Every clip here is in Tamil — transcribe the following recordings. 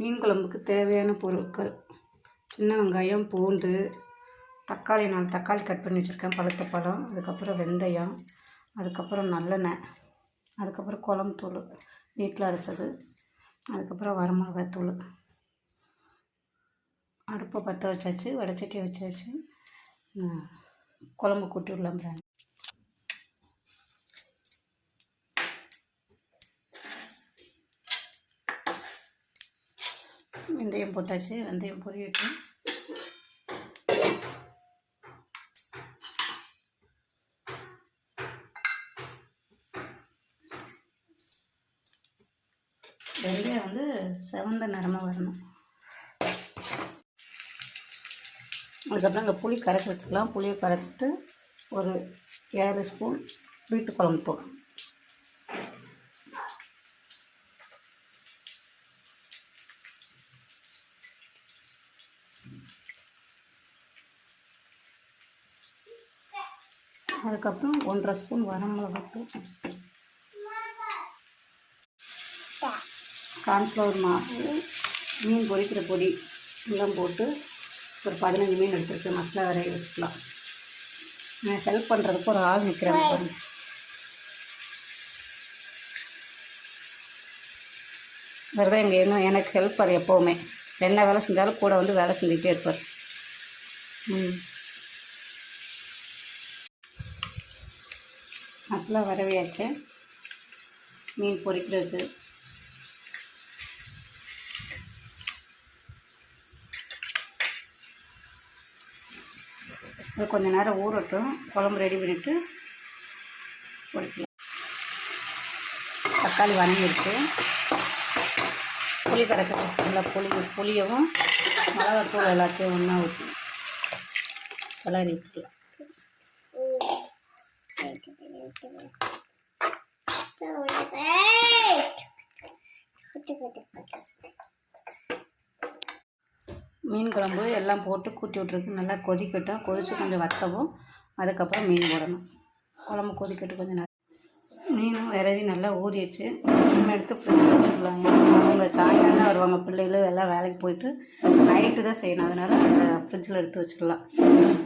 மீன் குழம்புக்கு தேவையான பொருட்கள்: சின்ன வெங்காயம், பூண்டு, தக்காளி 4 தக்காளி கட் பண்ணி வச்சுருக்கேன், பழுத்த பழம், அதுக்கப்புறம் வெந்தயம், அதுக்கப்புறம் நல்லெண்ணெய், அதுக்கப்புறம் குழம்பு தூள் வீட்டில் அரைச்சது, அதுக்கப்புறம் வரமிளகாத்தூள். அடுப்பை பற்ற வச்சாச்சு, வடைச்சட்டி வச்சாச்சு. குழம்பு கூட்டி விடலாம். பிராணி வெந்தயம் போட்டாச்சு, வெந்தயம் பொரியட்டு. வெந்தயம் செவந்த நிறமாக வரணும். அதுக்கப்புறம் இங்கே புளி கரைச்சி வச்சுக்கலாம். புளியை கரைச்சிட்டு ஒரு 7 ஸ்பூன் வீட்டு குழம்பு தூள், அதுக்கப்புறம் 1.5 ஸ்பூன் வரமிளகாத்தூள், கார்ன்ஃப்ளவர் மாவு, மீன் பொரிக்கிற பொடி எல்லாம் போட்டு ஒரு 15 மீன் எடுத்துருக்கு. மசாலா வரைய வச்சுக்கலாம். நான் ஹெல்ப் பண்ணுறதுக்கு ஒரு ஆள் நிற்கிறாங்க பாருங்க. வேறு எங்கள் எனக்கு ஹெல்ப்பர் எப்போவுமே என்ன வேலை செஞ்சாலும் கூட வந்து வேலை செஞ்சுக்கிட்டே இருப்பார். மசாலா வரவையாச்சு. மீன் பொரிக்கிறது அது கொஞ்சம் நேரம் ஊறட்டும். குழம்பு ரெடி பண்ணிவிட்டு பொரிக்கலாம். தக்காளி வணங்கிடுச்சு. புளி கரைச்சி நல்லா புளியவும் மிளகாத்தூள் எல்லாத்தையும் ஒன்றா ஊற்றி கிளறி விட்டுக்கலாம். மீன் குழம்பு எல்லாம் போட்டு கூட்டி விட்ருக்கு. நல்லா கொதிக்கட்டும். கொதித்து கொஞ்சம் வற்றவும் அதுக்கப்புறம் மீன் போடணும். குழம்பு கொதிக்கட்டும் கொஞ்சம் நேரம். மீனும் விரவி நல்லா ஊறிடுச்சு. நம்ம எடுத்து ஃப்ரிட்ஜில் வச்சுக்கலாம். அவங்க சாயங்காலம் தான் வருவாங்க. பிள்ளைகளும் எல்லாம் வேலைக்கு போயிட்டு நைட்டு தான் செய்யணும். அதனால் ஃப்ரிட்ஜில் எடுத்து வச்சுக்கலாம்.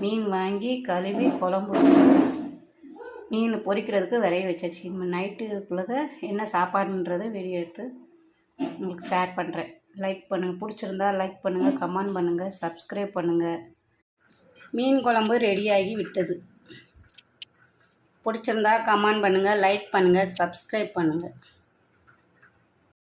மீன் வாங்கி கழுவி குழம்பு மீன் பொரிக்கிறதுக்கு விரைய வச்சாச்சு. நைட்டுக்குள்ளே என்ன சாப்பாடுன்றதை வீடியோ எடுத்து உங்களுக்கு ஷேர் பண்ணுறேன். லைக் பண்ணுங்கள். பிடிச்சிருந்தா லைக் பண்ணுங்கள், கமெண்ட் பண்ணுங்கள், சப்ஸ்கிரைப் பண்ணுங்கள். மீன் குழம்பு ரெடியாகி விட்டது. பிடிச்சிருந்தா கமெண்ட் பண்ணுங்கள், லைக் பண்ணுங்கள், சப்ஸ்கிரைப் பண்ணுங்கள்.